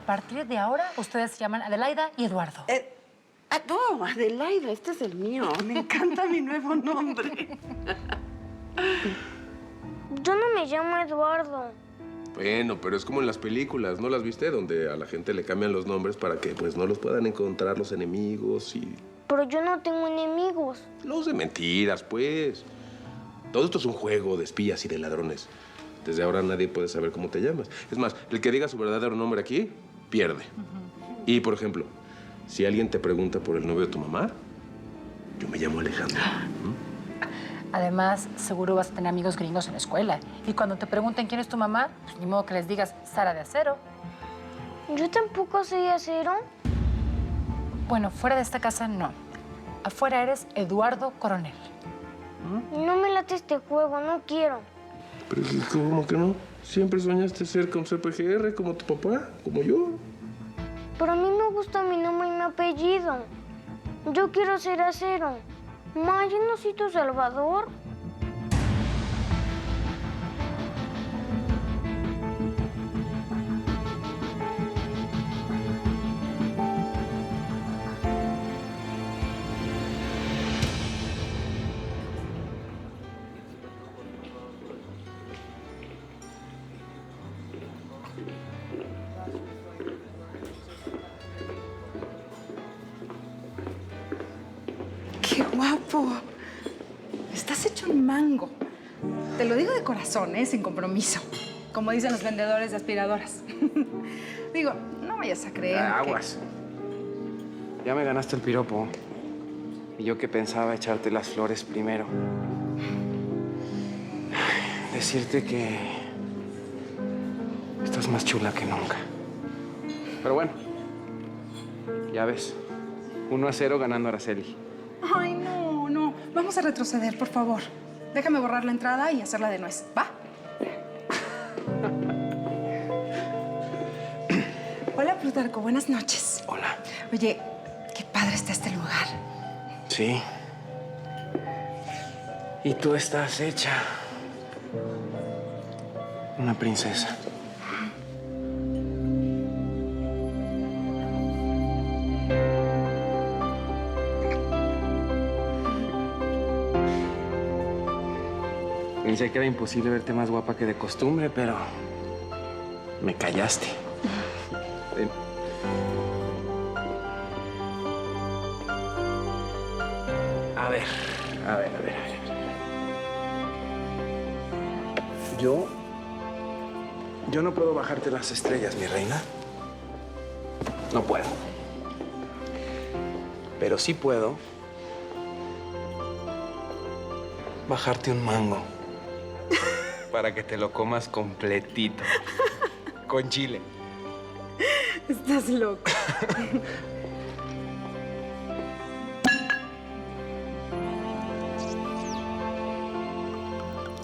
partir de ahora, ustedes se llaman Adelaida y Eduardo. No, Adelaida, este es el mío. Me encanta mi nuevo nombre. Yo no me llamo Eduardo. Bueno, pero es como en las películas, ¿no las viste? Donde a la gente le cambian los nombres para que pues no los puedan encontrar los enemigos y... Pero yo no tengo enemigos. Los de mentiras, pues. Todo esto es un juego de espías y de ladrones. Desde ahora nadie puede saber cómo te llamas. Es más, el que diga su verdadero nombre aquí, pierde. Y, por ejemplo, si alguien te pregunta por el novio de tu mamá, yo me llamo Alejandro. Además, seguro vas a tener amigos gringos en la escuela. Y cuando te pregunten quién es tu mamá, pues ni modo que les digas Sara de Acero. Yo tampoco soy acero. Bueno, fuera de esta casa, no. Afuera eres Eduardo Coronel. No me late este juego, no quiero. Pero ¿cómo que no? Siempre soñaste ser con CPGR, como tu papá, como yo. Pero a mí me gusta mi nombre y mi apellido. Yo quiero ser acero. Ma, yo no soy tu salvador. ¡Qué guapo! Estás hecho un mango. Te lo digo de corazón, sin compromiso. Como dicen los vendedores de aspiradoras. Digo, no vayas a creer Aguas. Ya me ganaste el piropo. Y yo que pensaba echarte las flores primero. Decirte que estás más chula que nunca. Pero bueno, ya ves. 1-0 ganando Araceli. Ay, no, no. Vamos a retroceder, por favor. Déjame borrar la entrada y hacerla de nuez, ¿va? Hola, Plutarco. Buenas noches. Hola. Oye, qué padre está este lugar. Sí. Y tú estás hecha una princesa. Pensé que era imposible verte más guapa que de costumbre, pero me callaste. Ven. A ver. Yo no puedo bajarte las estrellas, mi reina. No puedo. Pero sí puedo bajarte un mango. Para que te lo comas completito. Con chile. Estás loco.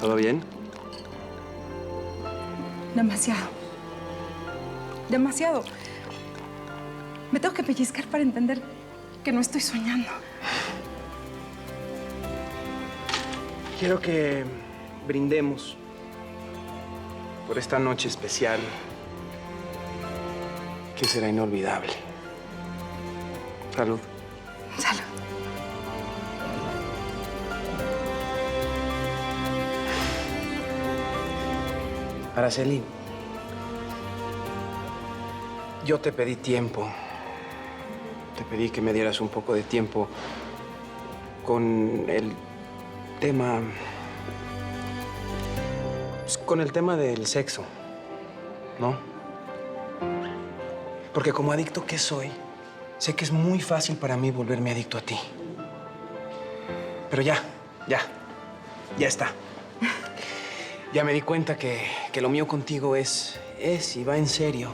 ¿Todo bien? Demasiado. Demasiado. Me tengo que pellizcar para entender que no estoy soñando. Quiero que brindemos por esta noche especial que será inolvidable. Salud. Salud. Araceli, yo te pedí tiempo. Te pedí que me dieras un poco de tiempo con el tema... pues, con el tema del sexo, ¿no? Porque como adicto que soy, sé que es muy fácil para mí volverme adicto a ti. Pero ya está. Ya me di cuenta que lo mío contigo es y va en serio.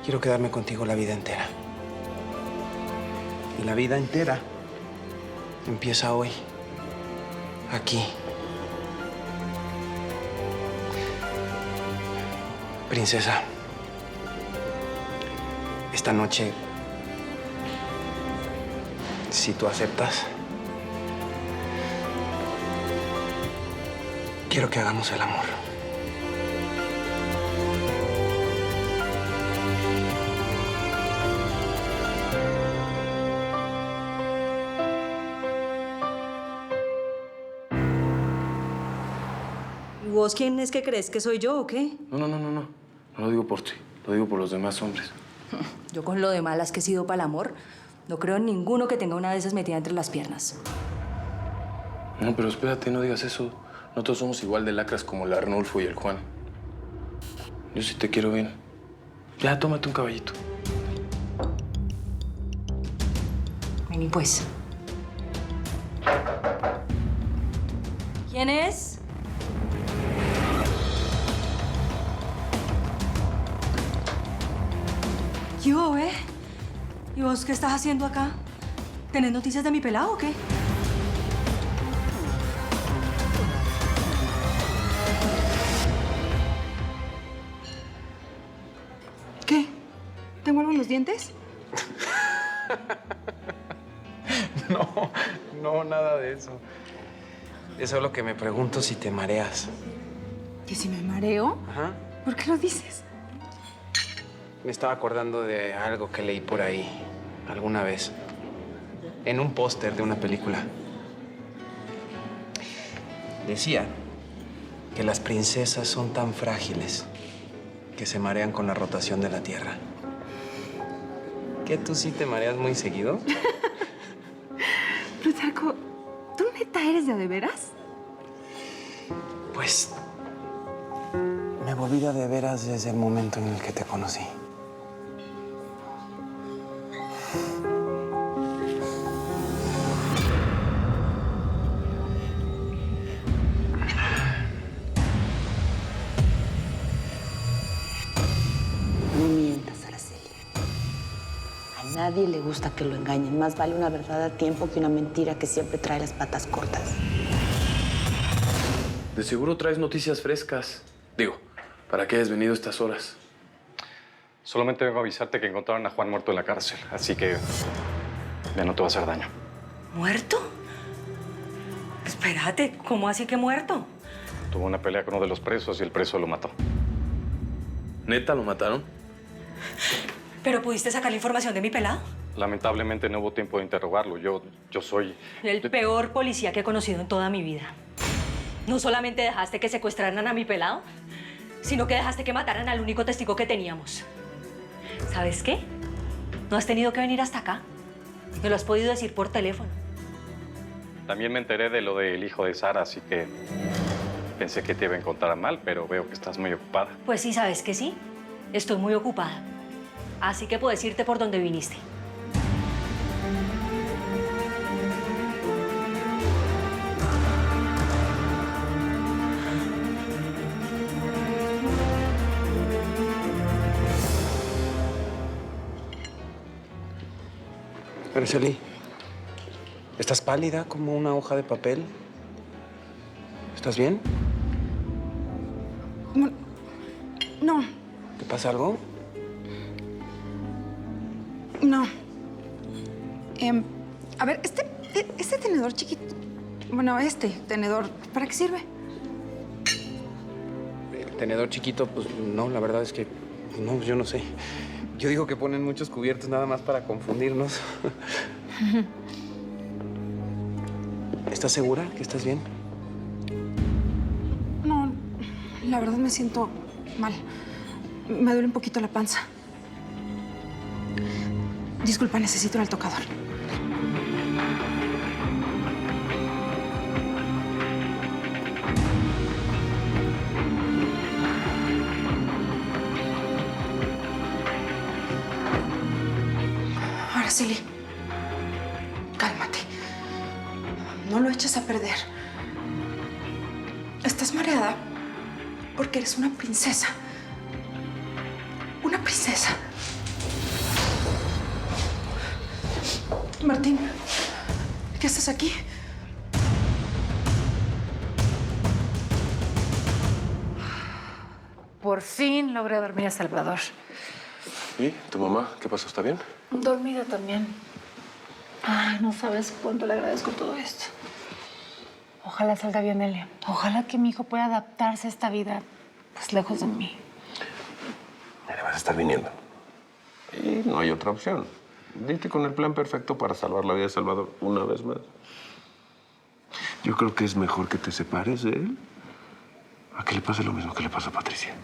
Quiero quedarme contigo la vida entera. Y la vida entera empieza hoy, aquí. Princesa, esta noche, si tú aceptas, quiero que hagamos el amor. ¿Y vos quién es que crees que soy yo o qué? No. No lo digo por ti. Lo digo por los demás hombres. Yo con lo de malas que he sido para el amor, no creo en ninguno que tenga una de esas metida entre las piernas. No, pero espérate, no digas eso. No todos somos igual de lacras como el Arnulfo y el Juan. Yo sí te quiero bien. Ya, tómate un caballito. Vení, pues. ¿Quién es? Yo, ¿eh? ¿Y vos qué estás haciendo acá? ¿Tenés noticias de mi pelado o qué? ¿Qué? ¿Tengo algo en los dientes? No, nada de eso. Es solo que me pregunto si te mareas. ¿Que si me mareo? Ajá. ¿Por qué lo dices? Me estaba acordando de algo que leí por ahí alguna vez. En un póster de una película. Decía que las princesas son tan frágiles que se marean con la rotación de la Tierra. ¿Qué, tú sí te mareas muy seguido? Plutarco, ¿tú neta eres de veras? Pues me volví de veras desde el momento en el que te conocí. No mientas, Araceli. A nadie le gusta que lo engañen. Más vale una verdad a tiempo que una mentira que siempre trae las patas cortas. De seguro traes noticias frescas. Digo, ¿para qué has venido a estas horas? Solamente vengo a avisarte que encontraron a Juan muerto en la cárcel, así que ya no te va a hacer daño. ¿Muerto? Espérate, ¿cómo así que muerto? Tuvo una pelea con uno de los presos y el preso lo mató. ¿Neta lo mataron? ¿Pero pudiste sacar la información de mi pelado? Lamentablemente no hubo tiempo de interrogarlo. Yo soy... El peor policía que he conocido en toda mi vida. No solamente dejaste que secuestraran a mi pelado, sino que dejaste que mataran al único testigo que teníamos. ¿Sabes qué? No has tenido que venir hasta acá. Me lo has podido decir por teléfono. También me enteré de lo del hijo de Sara, así que pensé que te iba a encontrar mal, pero veo que estás muy ocupada. Pues sí, ¿sabes que sí? Estoy muy ocupada. Así que puedes irte por donde viniste. Araceli, ¿estás pálida como una hoja de papel? ¿Estás bien? No, ¿Te pasa algo? no. A ver, este tenedor chiquito... Bueno, este tenedor, ¿para qué sirve? El tenedor chiquito, pues no, la verdad es que no, yo no sé. Yo digo que ponen muchos cubiertos nada más para confundirnos. ¿Estás segura que estás bien? No, la verdad me siento mal. Me duele un poquito la panza. Disculpa, necesito ir al tocador. Araceli, cálmate. No lo eches a perder. Estás mareada porque eres una princesa. Una princesa. Martín, ¿qué haces aquí? Por fin logré dormir a Salvador. ¿Y tu mamá? ¿Qué pasó? ¿Está bien? Dormida también. Ay, no sabes cuánto le agradezco todo esto. Ojalá salga bien Ele. Ojalá que mi hijo pueda adaptarse a esta vida, pues lejos de mí. Le vas a estar viniendo. Y no hay otra opción. Diste con el plan perfecto para salvar la vida de Salvador una vez más. Yo creo que es mejor que te separes de él a que le pase lo mismo que le pasa a Patricia.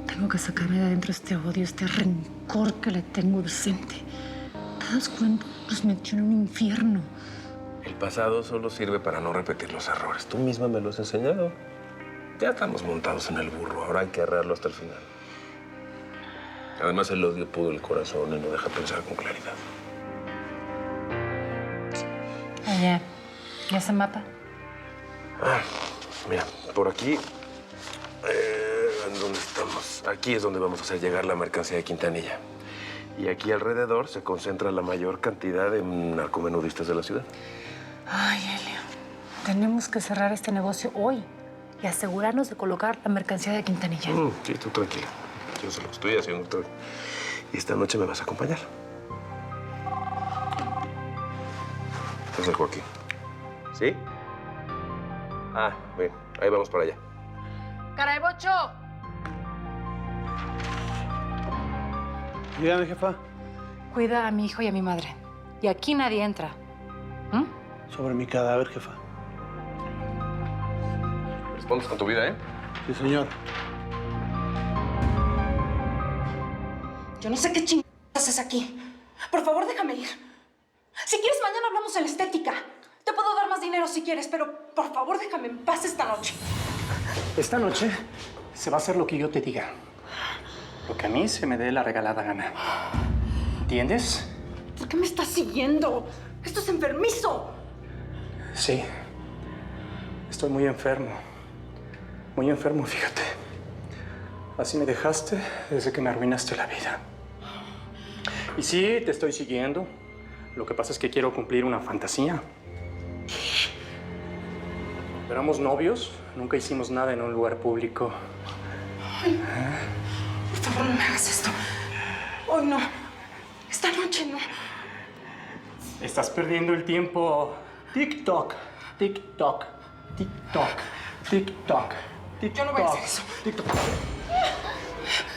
Tengo que sacarme de adentro este odio, este rencor que le tengo a Vicente. ¿Te das cuenta? Nos metió en un infierno. El pasado solo sirve para no repetir los errores. Tú misma me lo has enseñado. Ya estamos montados en el burro. Ahora hay que arrearlo hasta el final. Además, el odio pudo el corazón y no deja pensar con claridad. Oye, ¿y ese mapa? Mira, por aquí... ¿dónde estamos? Aquí es donde vamos a hacer llegar la mercancía de Quintanilla. Y aquí alrededor se concentra la mayor cantidad de narcomenudistas de la ciudad. Ay, Helio, tenemos que cerrar este negocio hoy y asegurarnos de colocar la mercancía de Quintanilla. Sí, tú tranquila. Yo sé lo que estoy haciendo. Y esta noche me vas a acompañar. Te dejo aquí. ¿Sí? Bien, ahí vamos para allá. ¡Cara de bocho! Dígame, jefa. Cuida a mi hijo y a mi madre. Y aquí nadie entra. Sobre mi cadáver, jefa. Respondes con tu vida, ¿eh? Sí, señor. Yo no sé qué chingados haces aquí. Por favor, déjame ir. Si quieres, mañana hablamos en la estética. Te puedo dar más dinero si quieres, pero por favor, déjame en paz esta noche. Esta noche se va a hacer lo que yo te diga. Lo que a mí se me dé la regalada gana. ¿Entiendes? ¿Por qué me estás siguiendo? Esto es enfermizo. Sí. Estoy muy enfermo. Muy enfermo, fíjate. Así me dejaste desde que me arruinaste la vida. Y sí, te estoy siguiendo. Lo que pasa es que quiero cumplir una fantasía. Éramos novios, nunca hicimos nada en un lugar público. Ay, por favor, no me hagas esto. Hoy no. Esta noche no. Estás perdiendo el tiempo. TikTok, TikTok, TikTok, TikTok, TikTok. Yo no voy a hacer eso. TikTok.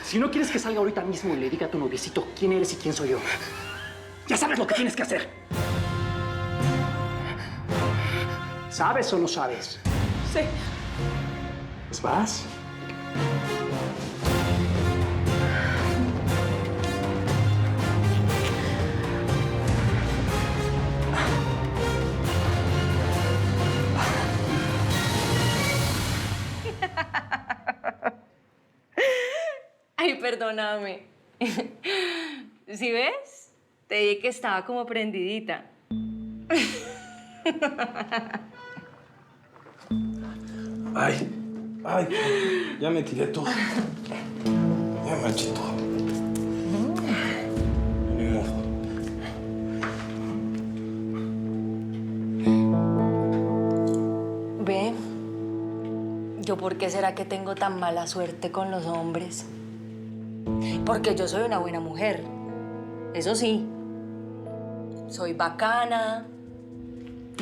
Si no quieres que salga ahorita mismo y le diga a tu noviecito quién eres y quién soy yo, ya sabes lo que tienes que hacer. ¿Sabes o no sabes? Sí. Pues vas. Ay, perdóname. ¿Sí ves? Te dije que estaba como prendidita. Ay, ya me tiré todo. Ya me eché todo. Ni modo. Ve, ¿yo por qué será que tengo tan mala suerte con los hombres? Porque yo soy una buena mujer. Eso sí, soy bacana,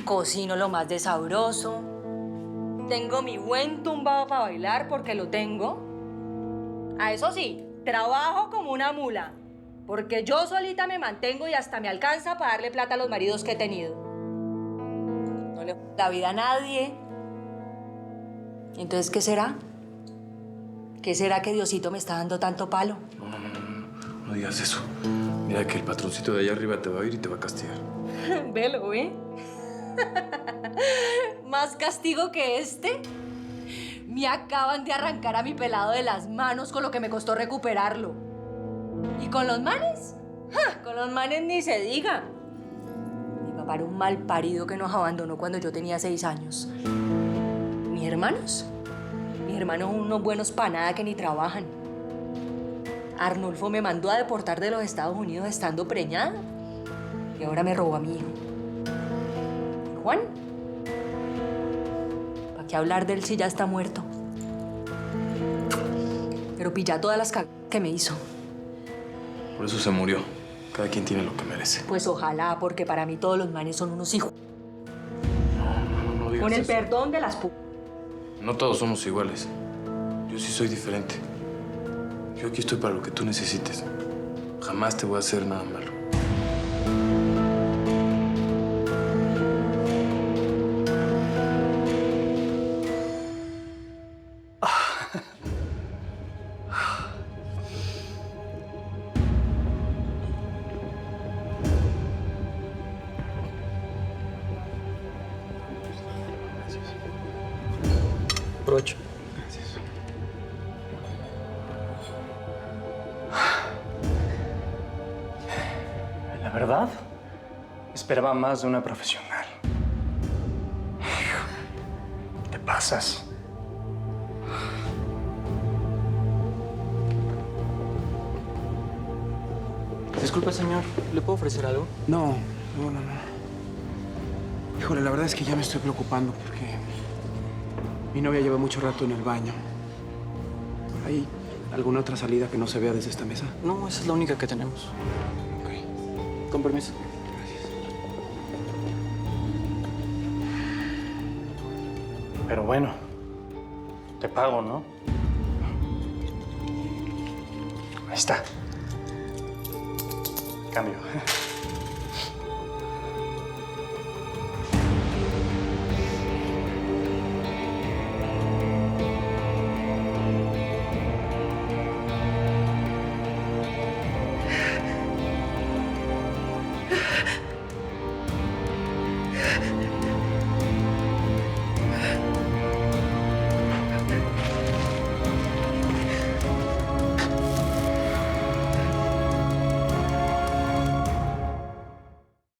cocino lo más de sabroso, tengo mi buen tumbado para bailar porque lo tengo. Eso sí, trabajo como una mula, porque yo solita me mantengo y hasta me alcanza para darle plata a los maridos que he tenido. No le la vida a nadie. Entonces, ¿qué será? ¿Qué será que Diosito me está dando tanto palo? No digas eso. Mira que el patroncito de allá arriba te va a oír y te va a castigar. Velo, ¿eh? ¿Más castigo que este? Me acaban de arrancar a mi pelado de las manos con lo que me costó recuperarlo. ¿Y con los manes? ¡Ja! Con los manes ni se diga. Mi papá era un mal parido que nos abandonó cuando yo tenía 6 años. ¿Mis hermanos? Mis hermanos son unos buenos pa' nada que ni trabajan. Arnulfo me mandó a deportar de los Estados Unidos estando preñada. Y ahora me robó a mi hijo. ¿Y Juan? ¿Para qué hablar de él si ya está muerto? Pero pilla todas las cagadas que me hizo. Por eso se murió. Cada quien tiene lo que merece. Pues ojalá, porque para mí todos los manes son unos hijos. No digas Con el eso. perdón de las No todos somos iguales. Yo sí soy diferente. Yo aquí estoy para lo que tú necesites. Jamás te voy a hacer nada malo. provecho. La verdad, esperaba más de una profesional. Te pasas. Disculpe, señor, ¿le puedo ofrecer algo? No. Híjole, la verdad es que ya me estoy preocupando porque mi novia lleva mucho rato en el baño. ¿Hay alguna otra salida que no se vea desde esta mesa? No, esa es la única que tenemos. Ok. Con permiso. Pero bueno, te pago, ¿no? Ahí está. Cambio.